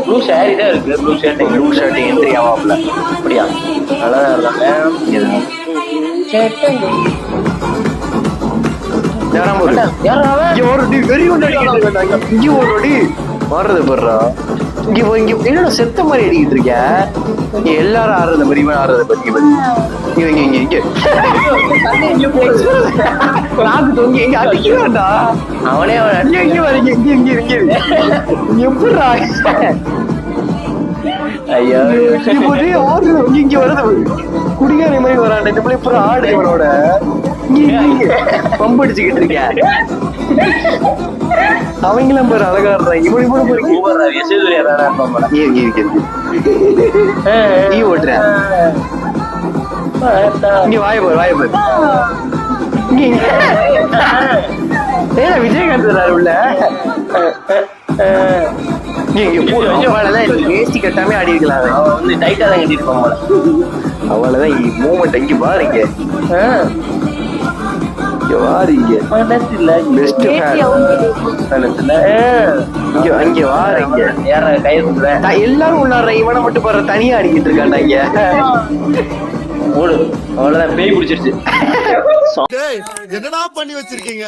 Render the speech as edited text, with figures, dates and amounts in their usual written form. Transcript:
Blue sari தான் இருக்கு. Blue shirt entry ஆவாப்ல. அப்படியா? நல்லா இருந்தாங்க. என்னோட செத்த மாதிரி அடிக்கிட்டு இருக்கேன். எல்லாரும் ஆடுறத மாதிரி ஆடுறத பத்தி அவனே எப்படா ஐயோ இங்க வருது குடிகாரி மாதிரி வரான். இந்த பிள்ளை பூரா ஆடு இவனோட பம்பு அடிச்சுக்கிட்டு இருக்கேன். அவங்களும் பேர் அழகா இருந்தாங்க. இப்படி நீ ஓட்டுற இங்க வாயப்பாரு விஜயகாந்த் உள்ள வேஷ்டி கட்டாமே ஆடி இருக்கலாம். வந்து டைட்டா தான் கட்டிட்டு போல. அவ்வளவுதான் மூமெண்ட். இங்க பாருங்க வாரீங்க பெஸ்ட் அங்க வாரீங்க. எல்லாரும் உள்ளாடுற இவனை மட்டும் பாரு தனியா அடிக்கிட்டு இருக்காண்டாங்க. ஓடு அவ்வளவுதான் பேய் பிடிச்சிருச்சு. என்னடா பண்ணி வச்சிருக்கீங்க?